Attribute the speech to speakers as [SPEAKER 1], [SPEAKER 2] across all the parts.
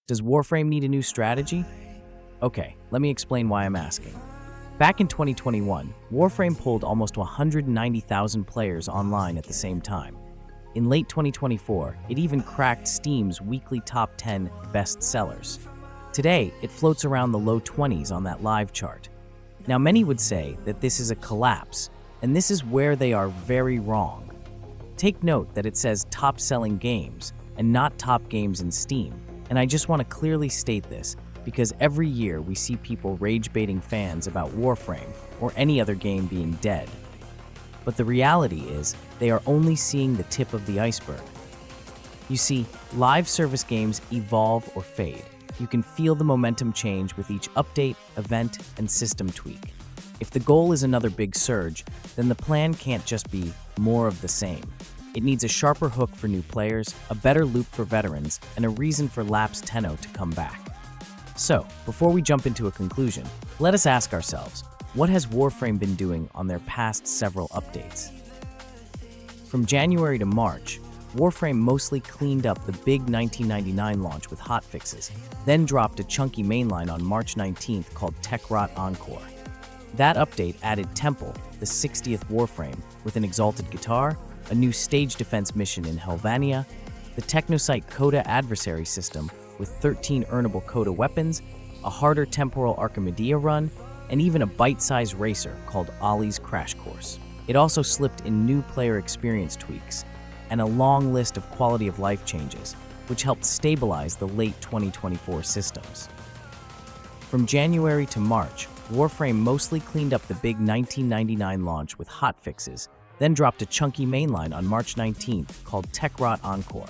[SPEAKER 1] Does Warframe need a new strategy? Okay, let me explain why I'm asking. Back in 2021, Warframe pulled almost 190,000 players online at the same time. In late 2024, it even cracked Steam's weekly top 10 best sellers. Today, it floats around the low 20s on that live chart. Now, many would say that this is a collapse, and this is where they are very wrong. Take note that it says top-selling games and not top games in Steam, and I just want to clearly state this because every year we see people rage-baiting fans about Warframe or any other game being dead. But the reality is, they are only seeing the tip of the iceberg. You see, live service games evolve or fade. You can feel the momentum change with each update, event, and system tweak. If the goal is another big surge, then the plan can't just be more of the same. It needs a sharper hook for new players, a better loop for veterans, and a reason for lapsed Tenno to come back. So, before we jump into a conclusion, let us ask ourselves, what has Warframe been doing on their past several updates? From January to March, Warframe mostly cleaned up the big 1999 launch with hotfixes, then dropped a chunky mainline on March 19th called Tekrot Encore. That update added Temple, the 60th Warframe, with an exalted guitar, a new stage defense mission in Helvania, the Technosite Coda adversary system with 13 earnable Coda weapons, a harder temporal Archimedia run, and even a bite-sized racer called Ollie's Crash Course. It also slipped in new player experience tweaks and a long list of quality-of-life changes, which helped stabilize the late 2024 systems. From January to March, Warframe mostly cleaned up the big 1999 launch with hotfixes, then dropped a chunky mainline on March 19th called Tekrot Encore.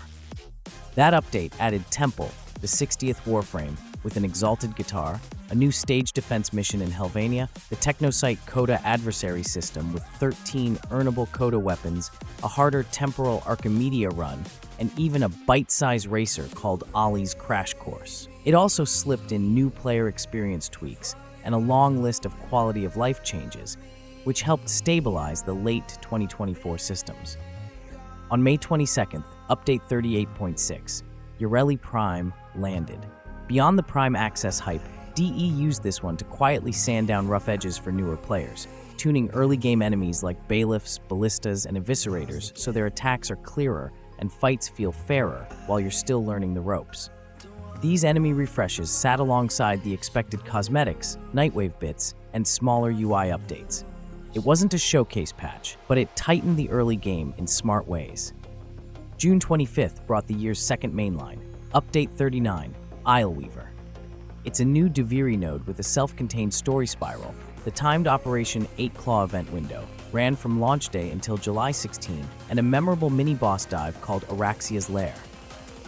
[SPEAKER 1] That update added Temple, the 60th Warframe, with an exalted guitar, a new stage defense mission in Helvania, the Technosite Coda adversary system with 13 earnable Coda weapons, a harder temporal Archimedia run, and even a bite-sized racer called Ollie's Crash Course. It also slipped in new player experience tweaks and a long list of quality-of-life changes, which helped stabilize the late 2024 systems. On May 22nd, Update 38.6, Ureli Prime landed. Beyond the Prime access hype, DE used this one to quietly sand down rough edges for newer players, tuning early game enemies like bailiffs, ballistas, and eviscerators so their attacks are clearer and fights feel fairer while you're still learning the ropes. These enemy refreshes sat alongside the expected cosmetics, Nightwave bits, and smaller UI updates. It wasn't a showcase patch, but it tightened the early game in smart ways. June 25th brought the year's second mainline, Update 39, Isleweaver. It's a new Duviri node with a self-contained story spiral. The timed Operation 8-Claw event window ran from launch day until July 16, and a memorable mini-boss dive called Araxia's Lair.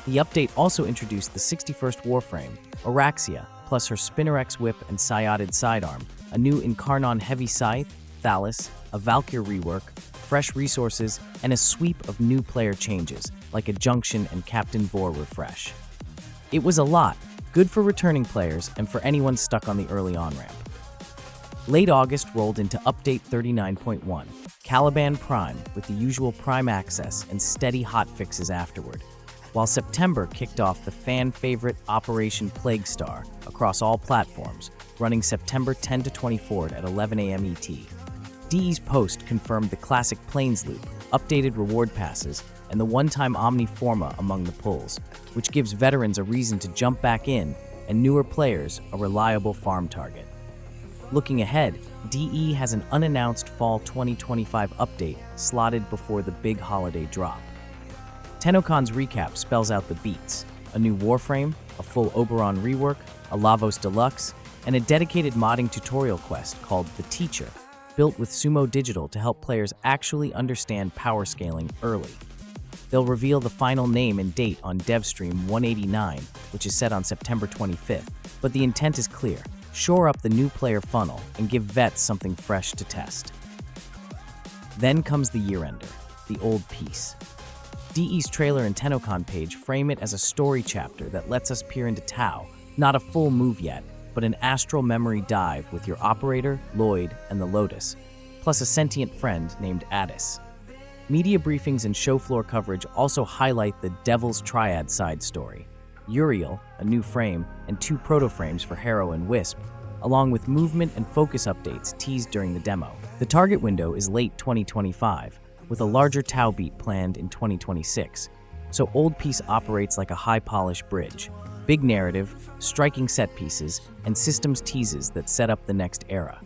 [SPEAKER 1] The update also introduced the 61st Warframe, Araxia, plus her Spinnerex whip and Sciatid sidearm, a new Incarnon heavy scythe, Thalys, a Valkyr rework, fresh resources, and a sweep of new player changes, like a Junction and Captain Vor refresh. It was a lot, good for returning players and for anyone stuck on the early on-ramp. Late August rolled into Update 39.1, Caliban Prime with the usual Prime access and steady hotfixes afterward, while September kicked off the fan-favorite Operation Plague Star across all platforms, running September 10 to 24 at 11 a.m. ET. DE's post confirmed the classic Plains loop, updated reward passes, and the one-time Omniforma among the pulls, which gives veterans a reason to jump back in and newer players a reliable farm target. Looking ahead, DE has an unannounced Fall 2025 update slotted before the big holiday drop. TennoCon's recap spells out the beats: a new Warframe, a full Oberon rework, a Lavos Deluxe, and a dedicated modding tutorial quest called The Teacher, built with Sumo Digital to help players actually understand power scaling early. They'll reveal the final name and date on DevStream 189, which is set on September 25th, but the intent is clear: shore up the new player funnel and give vets something fresh to test. Then comes the year-ender, the Old Peace. DE's trailer and TennoCon page frame it as a story chapter that lets us peer into Tau, not a full move yet, but an astral memory dive with your operator, Lloyd, and the Lotus, plus a sentient friend named Addis. Media briefings and show floor coverage also highlight the Devil's Triad side story. Uriel, a new frame, and 2 proto-frames for Harrow and Wisp, along with movement and focus updates teased during the demo. The target window is late 2025, with a larger Tau beat planned in 2026, so Old Peace operates like a high-polished bridge. Big narrative, striking set pieces, and systems teases that set up the next era.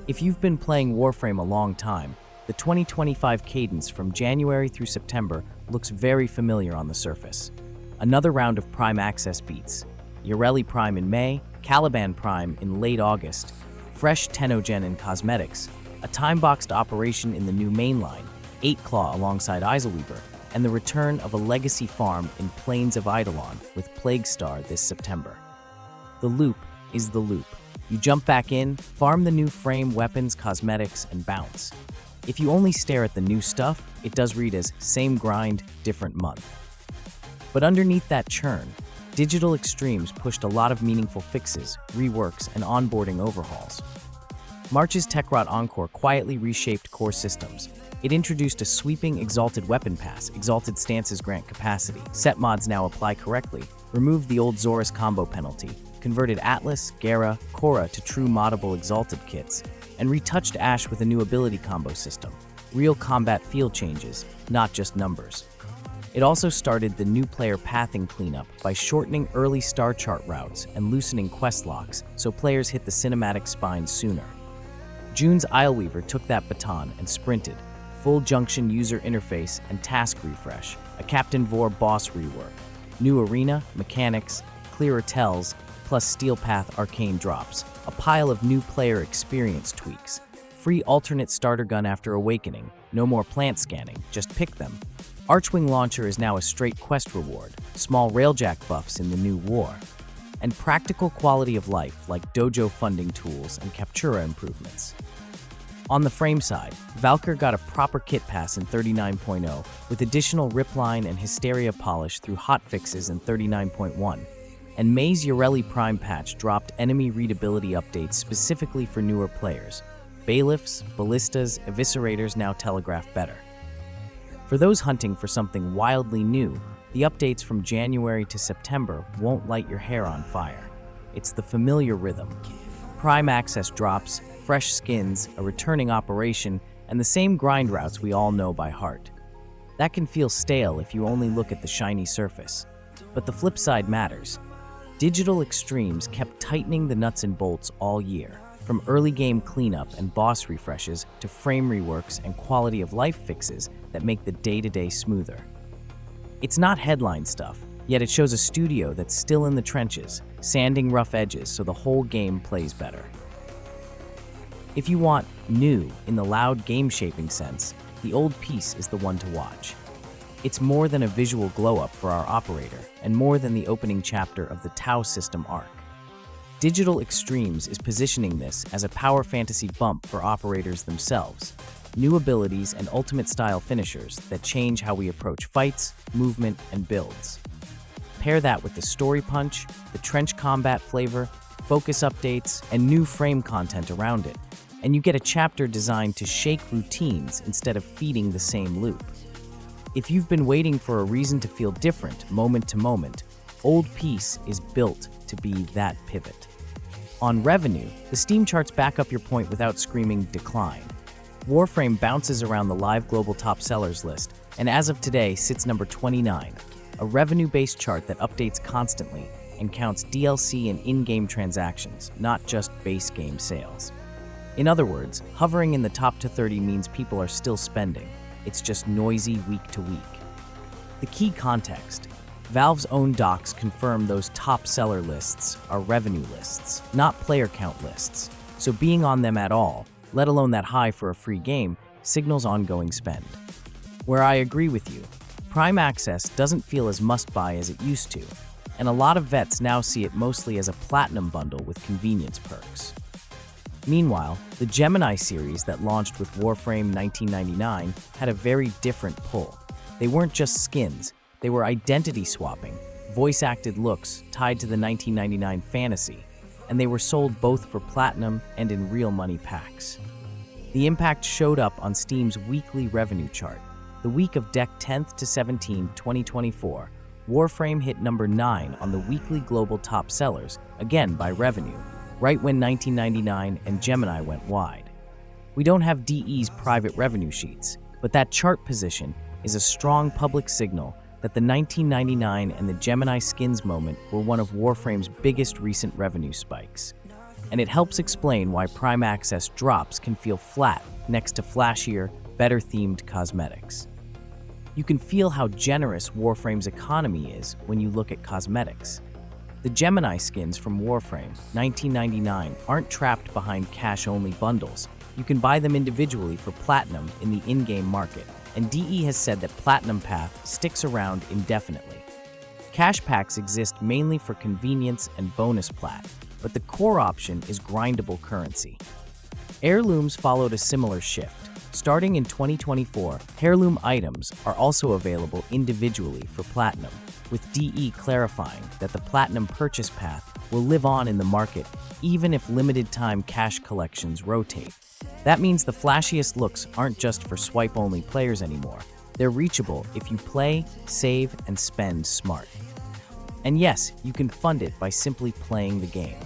[SPEAKER 1] If you've been playing Warframe a long time, the 2025 cadence from January through September looks very familiar on the surface. Another round of Prime Access beats, Yareli Prime in May, Caliban Prime in late August, fresh Tenogen and cosmetics, a time-boxed operation in the new mainline, 8claw alongside Iselweaver, and the return of a legacy farm in Plains of Eidolon with Plaguestar this September. The loop is the loop. You jump back in, farm the new frame, weapons, cosmetics, and bounce. If you only stare at the new stuff, it does read as same grind, different month. But underneath that churn, Digital Extremes pushed a lot of meaningful fixes, reworks, and onboarding overhauls. March's Techrot Encore quietly reshaped core systems. It introduced a sweeping Exalted Weapon Pass, Exalted Stances grant capacity, set mods now apply correctly, removed the old Zorus combo penalty, converted Atlas, Gera, Korra to true moddable Exalted kits, and retouched Ashe with a new ability combo system. Real combat feel changes, not just numbers. It also started the new player pathing cleanup by shortening early star chart routes and loosening quest locks so players hit the cinematic spine sooner. June's Iselweaver took that baton and sprinted. Full junction user interface and task refresh, a Captain Vor boss rework, new arena, mechanics, clearer tells, plus Steel Path arcane drops, a pile of new player experience tweaks, free alternate starter gun after awakening, no more plant scanning, just pick them. Archwing Launcher is now a straight quest reward, small railjack buffs in the new war, and practical quality of life like dojo funding tools and Captura improvements. On the frame side, Valkyr got a proper kit pass in 39.0 with additional ripline and hysteria polish through hotfixes in 39.1, and May's Yareli Prime patch dropped enemy readability updates specifically for newer players. Bailiffs, ballistas, eviscerators now telegraph better. For those hunting for something wildly new, the updates from January to September won't light your hair on fire. It's the familiar rhythm. Prime Access drops, fresh skins, a returning operation, and the same grind routes we all know by heart. That can feel stale if you only look at the shiny surface. But the flip side matters. Digital Extremes kept tightening the nuts and bolts all year, from early game cleanup and boss refreshes to frame reworks and quality of life fixes that make the day-to-day smoother. It's not headline stuff, yet it shows a studio that's still in the trenches, sanding rough edges so the whole game plays better. If you want new in the loud game-shaping sense, the Old Peace is the one to watch. It's more than a visual glow-up for our operator, and more than the opening chapter of the Tau system arc. Digital Extremes is positioning this as a power fantasy bump for operators themselves, new abilities and ultimate-style finishers that change how we approach fights, movement, and builds. Pair that with the story punch, the trench combat flavor, focus updates, and new frame content around it, and you get a chapter designed to shake routines instead of feeding the same loop. If you've been waiting for a reason to feel different moment to moment, Old Peace is built to be that pivot. On revenue, the Steam charts back up your point without screaming decline. Warframe bounces around the live global top sellers list, and as of today sits number 29, a revenue-based chart that updates constantly and counts DLC and in-game transactions, not just base game sales. In other words, hovering in the top to 30 means people are still spending. It's just noisy week to week. The key context: Valve's own docs confirm those top seller lists are revenue lists, not player count lists, so being on them at all, let alone that high for a free game, signals ongoing spend. Where I agree with you, Prime Access doesn't feel as must-buy as it used to, and a lot of vets now see it mostly as a platinum bundle with convenience perks. Meanwhile, the Gemini series that launched with Warframe 1999 had a very different pull. They weren't just skins, they were identity swapping, voice-acted looks tied to the 1999 fantasy, and they were sold both for platinum and in real money packs. The impact showed up on Steam's weekly revenue chart. The week of Dec 10th to 17, 2024, Warframe hit number 9 on the weekly global top sellers, again by revenue, right when 1999 and Gemini went wide. We don't have DE's private revenue sheets, but that chart position is a strong public signal that the 1999 and the Gemini skins moment were one of Warframe's biggest recent revenue spikes. And it helps explain why Prime Access drops can feel flat next to flashier, better-themed cosmetics. You can feel how generous Warframe's economy is when you look at cosmetics. The Gemini skins from Warframe 1999 aren't trapped behind cash-only bundles. You can buy them individually for Platinum in the in-game market, and DE has said that Platinum Path sticks around indefinitely. Cash packs exist mainly for convenience and bonus plat, but the core option is grindable currency. Heirlooms followed a similar shift. Starting in 2024, heirloom items are also available individually for Platinum, with DE clarifying that the Platinum purchase path will live on in the market even if limited-time cash collections rotate. That means the flashiest looks aren't just for swipe-only players anymore. They're reachable if you play, save, and spend smart. And yes, you can fund it by simply playing the game.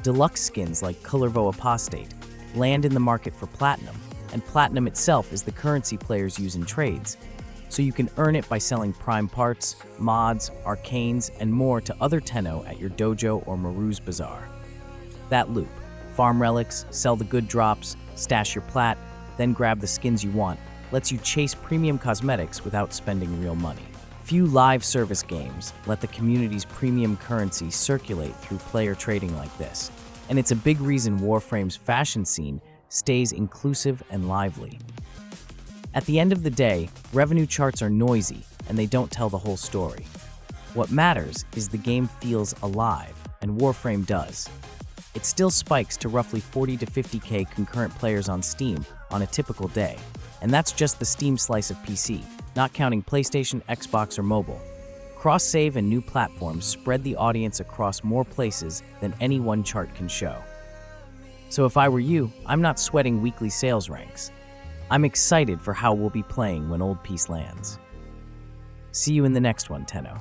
[SPEAKER 1] Deluxe skins like Cullervo Apostate land in the market for Platinum, and Platinum itself is the currency players use in trades, so you can earn it by selling prime parts, mods, arcanes, and more to other Tenno at your dojo or Maru's Bazaar. That loop: farm relics, sell the good drops, stash your plat, then grab the skins you want, lets you chase premium cosmetics without spending real money. Few live service games let the community's premium currency circulate through player trading like this, and it's a big reason Warframe's fashion scene stays inclusive and lively. At the end of the day, revenue charts are noisy and they don't tell the whole story. What matters is the game feels alive, and Warframe does. It still spikes to roughly 40 to 50k concurrent players on Steam on a typical day, and that's just the Steam slice of PC, not counting PlayStation, Xbox, or mobile. Cross-save and new platforms spread the audience across more places than any one chart can show. So if I were you, I'm not sweating weekly sales ranks. I'm excited for how we'll be playing when Old Peace lands. See you in the next one, Tenno.